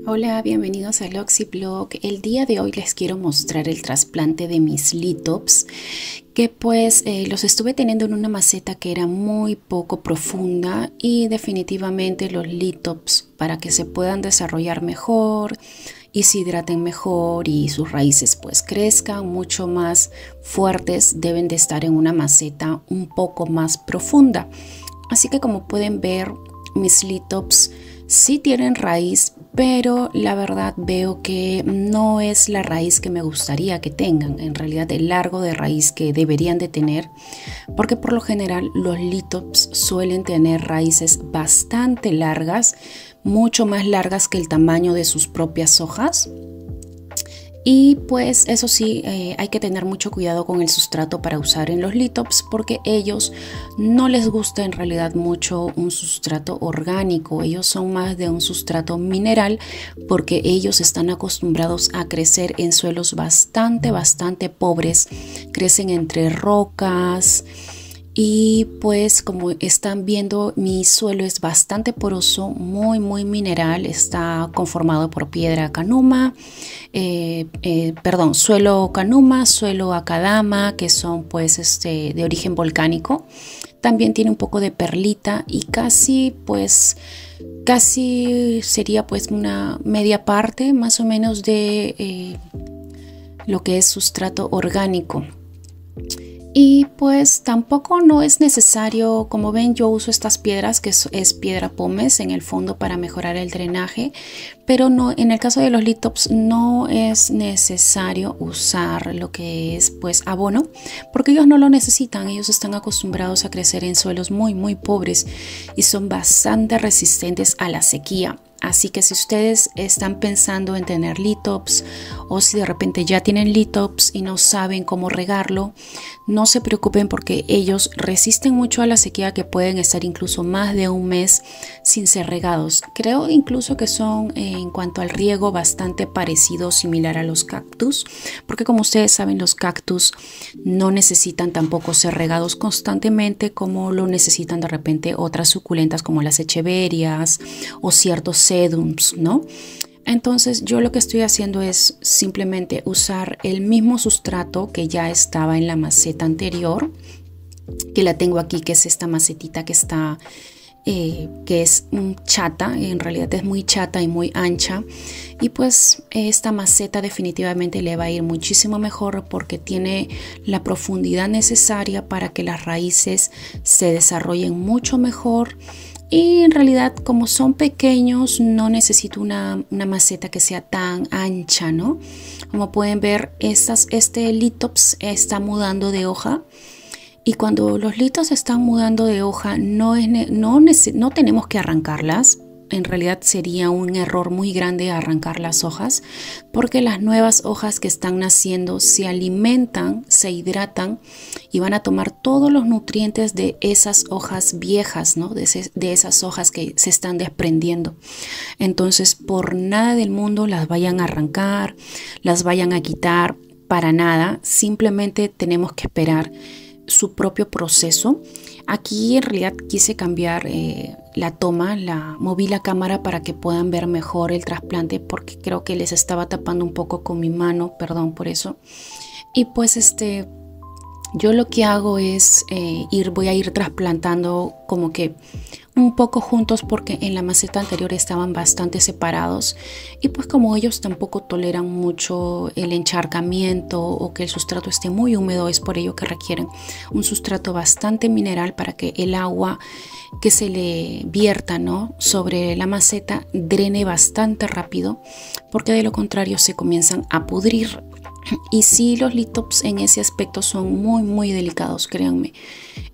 Hola, bienvenidos al Oxyblog. El día de hoy les quiero mostrar el trasplante de mis Lithops, que los estuve teniendo en una maceta que era muy poco profunda y definitivamente los Lithops, para que se puedan desarrollar mejor y se hidraten mejor y sus raíces pues crezcan mucho más fuertes, deben de estar en una maceta un poco más profunda. Así que como pueden ver, mis Lithops sí tienen raíz, pero la verdad veo que no es la raíz que me gustaría que tengan, en realidad el largo de raíz que deberían de tener, porque por lo general los Lithops suelen tener raíces bastante largas, mucho más largas que el tamaño de sus propias hojas. Y pues eso sí, hay que tener mucho cuidado con el sustrato para usar en los Lithops, porque ellos no les gusta en realidad mucho un sustrato orgánico. Ellos son más de un sustrato mineral, porque ellos están acostumbrados a crecer en suelos bastante pobres. Crecen entre rocas. Y pues como están viendo, mi suelo es bastante poroso, muy mineral. Está conformado por piedra canuma, suelo canuma, suelo acadama, que son pues de origen volcánico. También tiene un poco de perlita y casi sería pues una media parte más o menos de lo que es sustrato orgánico. Y pues tampoco no es necesario, como ven, yo uso estas piedras que es piedra pómez en el fondo para mejorar el drenaje, pero no, en el caso de los Lithops no es necesario usar lo que es pues abono, porque ellos no lo necesitan. Ellos están acostumbrados a crecer en suelos muy pobres y son bastante resistentes a la sequía. Así que si ustedes están pensando en tener Lithops, o si de repente ya tienen Lithops y no saben cómo regarlo, no se preocupen, porque ellos resisten mucho a la sequía, que pueden estar incluso más de un mes sin ser regados. Creo incluso que son en cuanto al riego bastante parecido, similar a los cactus, porque como ustedes saben, los cactus no necesitan tampoco ser regados constantemente como lo necesitan de repente otras suculentas como las echeverias o ciertos sedums, ¿no? Entonces yo lo que estoy haciendo es simplemente usar el mismo sustrato que ya estaba en la maceta anterior, que la tengo aquí, que es esta macetita que está que es chata, en realidad es muy chata y muy ancha, y pues esta maceta definitivamente le va a ir muchísimo mejor, porque tiene la profundidad necesaria para que las raíces se desarrollen mucho mejor. Y en realidad, como son pequeños, no necesito una maceta que sea tan ancha, ¿no? Como pueden ver, este Lithops está mudando de hoja. Y cuando los litos están mudando de hoja, no tenemos que arrancarlas. En realidad sería un error muy grande arrancar las hojas, porque las nuevas hojas que están naciendo se alimentan, se hidratan y van a tomar todos los nutrientes de esas hojas viejas, ¿no? De esas hojas que se están desprendiendo. Entonces, por nada del mundo las vayan a arrancar, las vayan a quitar, para nada. Simplemente tenemos que esperar su propio proceso. Aquí en realidad quise cambiar la toma, moví la cámara para que puedan ver mejor el trasplante, porque creo que les estaba tapando un poco con mi mano, perdón por eso. Y pues yo lo que hago es voy a ir trasplantando como que un poco juntos, porque en la maceta anterior estaban bastante separados, y pues como ellos tampoco toleran mucho el encharcamiento o que el sustrato esté muy húmedo, es por ello que requieren un sustrato bastante mineral para que el agua que se le vierta, ¿no?, sobre la maceta drene bastante rápido, porque de lo contrario se comienzan a pudrir. Y sí, los Lithops en ese aspecto son muy delicados, créanme.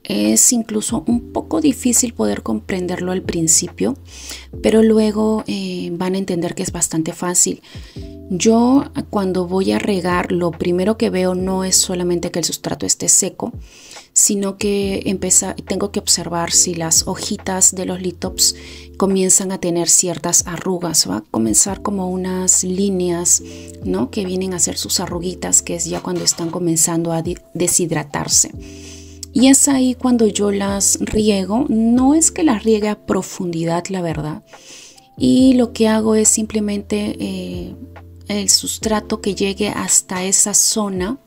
Es incluso un poco difícil poder comprenderlo al principio, pero luego van a entender que es bastante fácil. Yo, cuando voy a regar, lo primero que veo no es solamente que el sustrato esté seco, sino que tengo que observar si las hojitas de los Lithops comienzan a tener ciertas arrugas. Va a comenzar como unas líneas, ¿no?, que vienen a ser sus arruguitas, que es ya cuando están comenzando a deshidratarse. Y es ahí cuando yo las riego. No es que las riegue a profundidad, la verdad. y lo que hago es simplemente el sustrato que llegue hasta esa zona.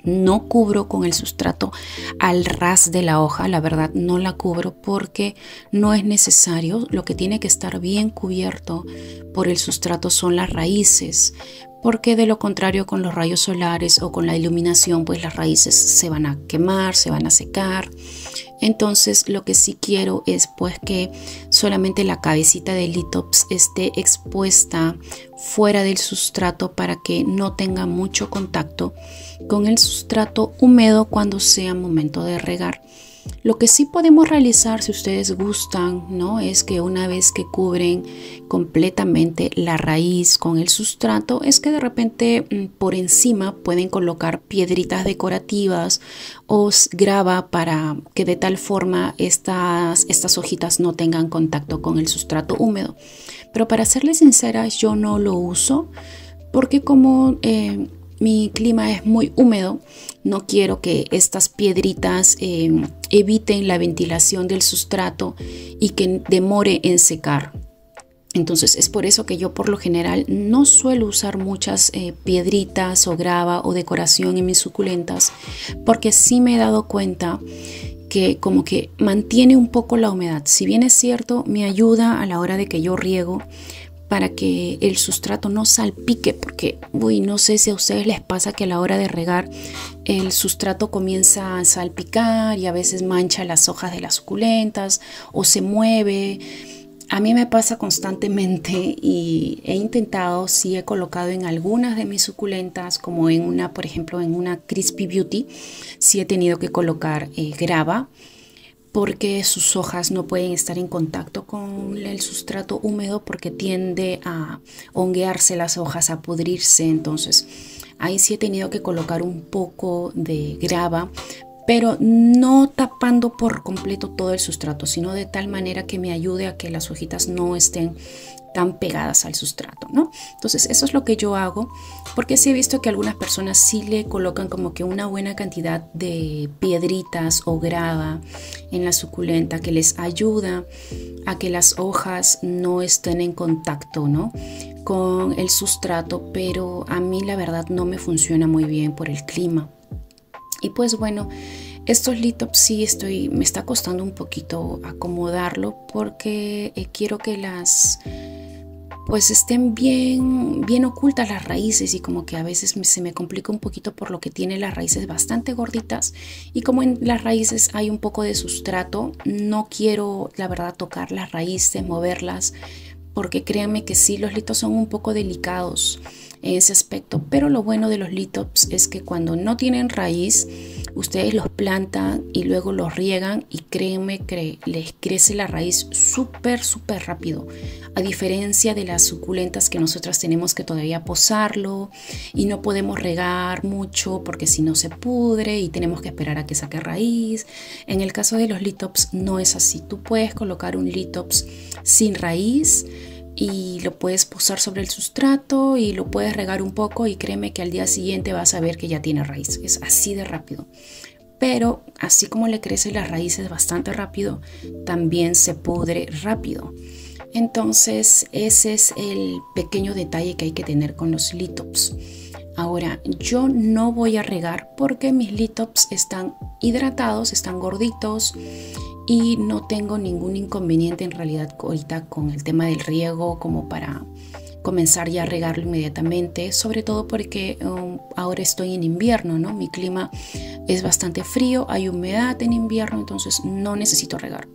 No cubro con el sustrato al ras de la hoja, la verdad no la cubro porque no es necesario. Lo que tiene que estar bien cubierto por el sustrato son las raíces, porque de lo contrario con los rayos solares o con la iluminación pues las raíces se van a quemar, se van a secar. Entonces lo que sí quiero es pues que solamente la cabecita del litops esté expuesta fuera del sustrato para que no tenga mucho contacto con el sustrato húmedo cuando sea momento de regar. Lo que sí podemos realizar, si ustedes gustan, ¿no?, es que una vez que cubren completamente la raíz con el sustrato, es que de repente por encima pueden colocar piedritas decorativas o grava para que de tal forma estas hojitas no tengan contacto con el sustrato húmedo. Pero para serles sincera, yo no lo uso porque como mi clima es muy húmedo, no quiero que estas piedritas eviten la ventilación del sustrato y que demore en secar. Entonces es por eso que yo por lo general no suelo usar muchas piedritas o grava o decoración en mis suculentas, porque sí me he dado cuenta que como que mantiene un poco la humedad. Si bien es cierto, me ayuda a la hora de que yo riego para que el sustrato no salpique, porque no sé si a ustedes les pasa que a la hora de regar el sustrato comienza a salpicar y a veces mancha las hojas de las suculentas o se mueve. A mí me pasa constantemente y he intentado, sí he colocado en algunas de mis suculentas, como en una, por ejemplo, en una Crispy Beauty, sí he tenido que colocar grava, porque sus hojas no pueden estar en contacto con el sustrato húmedo porque tiende a honguearse las hojas, a pudrirse. Entonces ahí sí he tenido que colocar un poco de grava, pero no tapando por completo todo el sustrato, sino de tal manera que me ayude a que las hojitas no estén tan pegadas al sustrato, ¿no? Entonces eso es lo que yo hago, porque sí he visto que algunas personas sí le colocan como que una buena cantidad de piedritas o grava en la suculenta que les ayuda a que las hojas no estén en contacto, ¿no?, con el sustrato, pero a mí la verdad no me funciona muy bien por el clima. Y pues bueno, estos litops sí me está costando un poquito acomodarlo porque quiero que pues estén bien ocultas las raíces, y como que a veces se me complica un poquito por lo que tiene las raíces bastante gorditas, y como en las raíces hay un poco de sustrato, no quiero la verdad tocar las raíces, moverlas, porque créanme que sí, los litops son un poco delicados en ese aspecto, pero lo bueno de los litops es que cuando no tienen raíz, ustedes los plantan y luego los riegan y créanme que les crece la raíz súper rápido, a diferencia de las suculentas que nosotras tenemos que todavía posarlo y no podemos regar mucho porque si no se pudre y tenemos que esperar a que saque raíz. En el caso de los litops no es así. Tú puedes colocar un litops sin raíz y lo puedes posar sobre el sustrato y lo puedes regar un poco y créeme que al día siguiente vas a ver que ya tiene raíz. Es así de rápido. Pero así como le crecen las raíces bastante rápido, también se pudre rápido. Entonces ese es el pequeño detalle que hay que tener con los litops. Ahora, yo no voy a regar porque mis litops están hidratados, están gorditos, y no tengo ningún inconveniente en realidad ahorita con el tema del riego como para comenzar ya a regarlo inmediatamente, sobre todo porque ahora estoy en invierno, ¿no? Mi clima es bastante frío, hay humedad en invierno, entonces no necesito regar.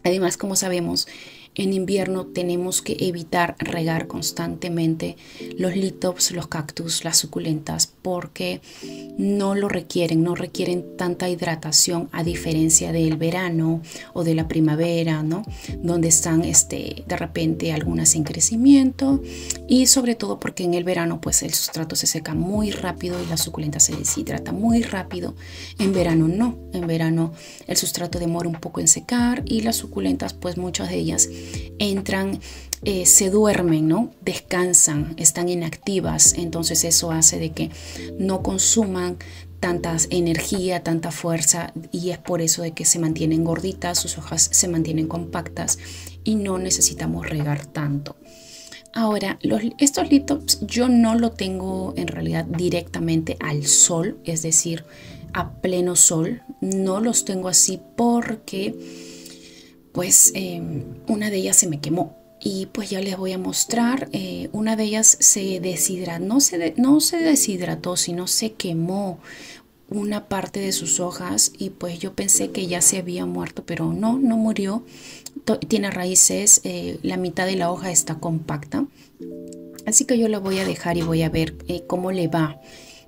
Además, como sabemos, en invierno tenemos que evitar regar constantemente los litops, los cactus, las suculentas, porque no requieren tanta hidratación a diferencia del verano o de la primavera, ¿no?, donde están de repente algunas en crecimiento, y sobre todo porque en el verano pues el sustrato se seca muy rápido y la suculenta se deshidrata muy rápido. En verano no, en verano el sustrato demora un poco en secar y las suculentas pues muchas de ellas entran, se duermen, ¿no?, descansan, están inactivas, entonces eso hace de que no consuman tanta energía, tanta fuerza, y es por eso de que se mantienen gorditas, sus hojas se mantienen compactas y no necesitamos regar tanto. Ahora, estos litops yo no lo tengo en realidad directamente al sol, es decir, a pleno sol. No los tengo así porque pues una de ellas se me quemó. Y pues ya les voy a mostrar, una de ellas se deshidrató, no se deshidrató, sino se quemó una parte de sus hojas y pues yo pensé que ya se había muerto, pero no murió. Tiene raíces, la mitad de la hoja está compacta. Así que yo la voy a dejar y voy a ver cómo le va,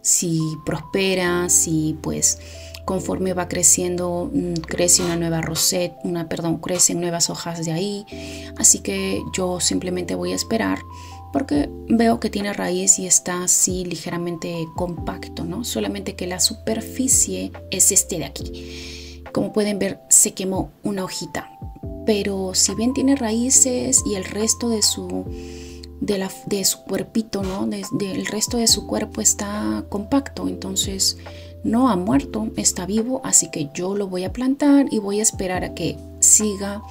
si prospera, si pues conforme va creciendo, crece una nueva roseta, crecen nuevas hojas de ahí. Así que yo simplemente voy a esperar porque veo que tiene raíz y está así ligeramente compacto, ¿no? Solamente que la superficie es este de aquí. Como pueden ver, se quemó una hojita, pero si bien tiene raíces y el resto de su cuerpito, ¿no? El resto de su cuerpo está compacto, entonces no ha muerto, está vivo, así que yo lo voy a plantar y voy a esperar a que siga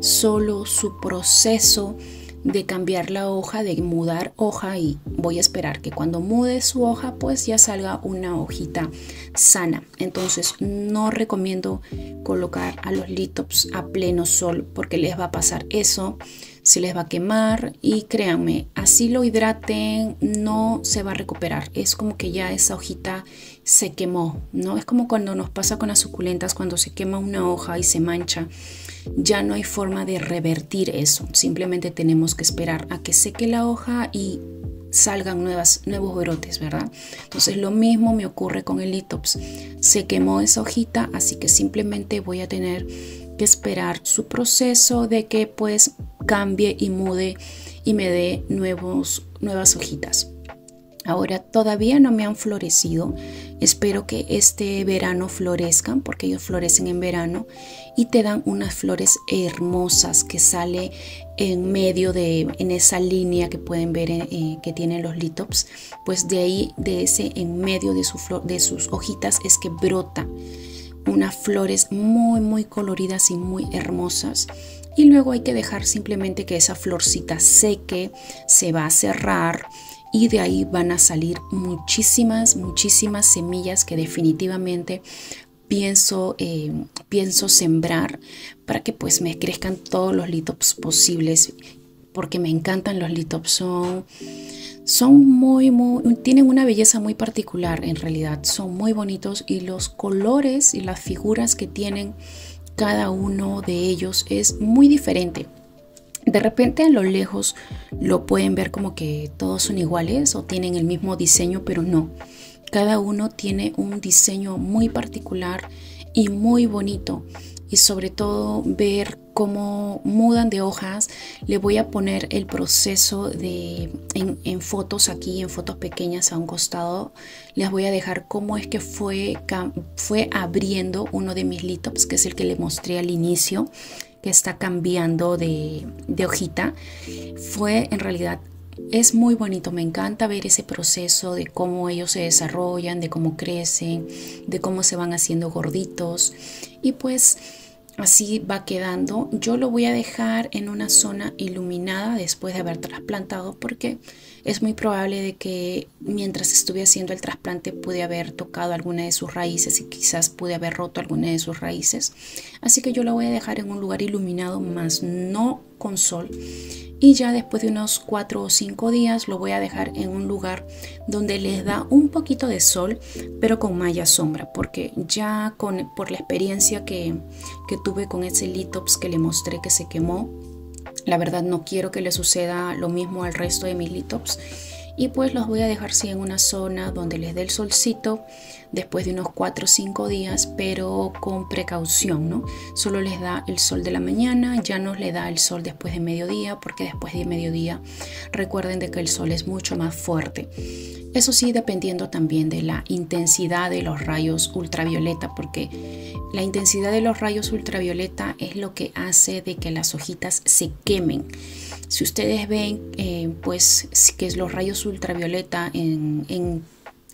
solo su proceso de cambiar la hoja, de mudar hoja, y voy a esperar que cuando mude su hoja pues ya salga una hojita sana. Entonces no recomiendo colocar a los litops a pleno sol porque les va a pasar eso, se les va a quemar y créanme, así lo hidraten no se va a recuperar. Es como que ya esa hojita se quemó, ¿no? Es como cuando nos pasa con las suculentas, cuando se quema una hoja y se mancha. Ya no hay forma de revertir eso, simplemente tenemos que esperar a que seque la hoja y salgan nuevos brotes, ¿verdad? Entonces lo mismo me ocurre con el litops, se quemó esa hojita, así que simplemente voy a tener que esperar su proceso de que pues cambie y mude y me dé nuevas hojitas. Ahora todavía no me han florecido, espero que este verano florezcan porque ellos florecen en verano y te dan unas flores hermosas que sale en medio en esa línea que pueden ver que tienen los litops, pues de ahí, en medio de sus hojitas es que brota unas flores muy coloridas y muy hermosas. Y luego hay que dejar simplemente que esa florcita seque, se va a cerrar y de ahí van a salir muchísimas semillas que definitivamente pienso sembrar para que pues me crezcan todos los litops posibles, porque me encantan los litops. Tienen una belleza muy particular, en realidad son muy bonitos y los colores y las figuras que tienen cada uno de ellos es muy diferente. De repente a lo lejos lo pueden ver como que todos son iguales o tienen el mismo diseño, pero no. Cada uno tiene un diseño muy particular y muy bonito. Y sobre todo ver cómo mudan de hojas. Le voy a poner el proceso en fotos aquí, en fotos pequeñas a un costado. Les voy a dejar cómo es que fue abriendo uno de mis litops, que es el que le mostré al inicio, que está cambiando de hojita. En realidad es muy bonito, me encanta ver ese proceso de cómo ellos se desarrollan, de cómo crecen, de cómo se van haciendo gorditos y pues así va quedando. Yo lo voy a dejar en una zona iluminada después de haber trasplantado porque es muy probable de que mientras estuve haciendo el trasplante pude haber tocado alguna de sus raíces y quizás pude haber roto alguna de sus raíces. Así que yo lo voy a dejar en un lugar iluminado, más no con sol. Y ya después de unos 4 o 5 días lo voy a dejar en un lugar donde les da un poquito de sol, pero con malla sombra, porque ya por la experiencia que tuve con ese litops que le mostré que se quemó, la verdad no quiero que le suceda lo mismo al resto de mis litops. Y pues los voy a dejar sí, en una zona donde les dé el solcito después de unos 4 o 5 días, pero con precaución, ¿no? Solo les da el sol de la mañana, ya no les da el sol después de mediodía, porque después de mediodía recuerden de que el sol es mucho más fuerte. Eso sí, dependiendo también de la intensidad de los rayos ultravioleta, porque la intensidad de los rayos ultravioleta es lo que hace de que las hojitas se quemen. Si ustedes ven, pues que los rayos ultravioleta en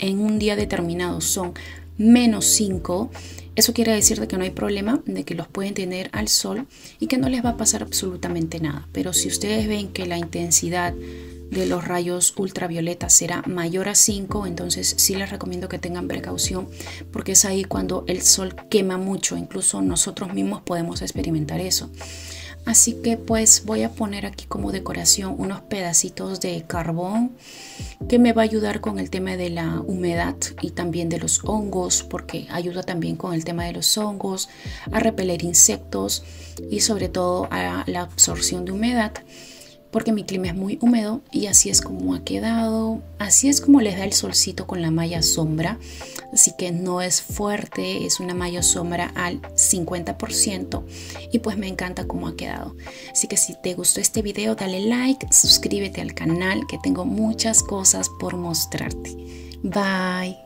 un día determinado son -5, Eso quiere decir de que no hay problema, de que los pueden tener al sol y que no les va a pasar absolutamente nada. Pero si ustedes ven que la intensidad de los rayos ultravioleta será mayor a 5, entonces sí les recomiendo que tengan precaución, porque es ahí cuando el sol quema mucho. Incluso nosotros mismos podemos experimentar eso. Así que pues voy a poner aquí como decoración unos pedacitos de carbón que me va a ayudar con el tema de la humedad y también de los hongos, porque ayuda también con el tema de los hongos, a repeler insectos y sobre todo a la absorción de humedad, porque mi clima es muy húmedo. Y así es como ha quedado, así es como les da el solcito con la malla sombra. Así que no es fuerte, es una malla sombra al 50% y pues me encanta cómo ha quedado. Así que si te gustó este video, dale like, suscríbete al canal, que tengo muchas cosas por mostrarte. Bye.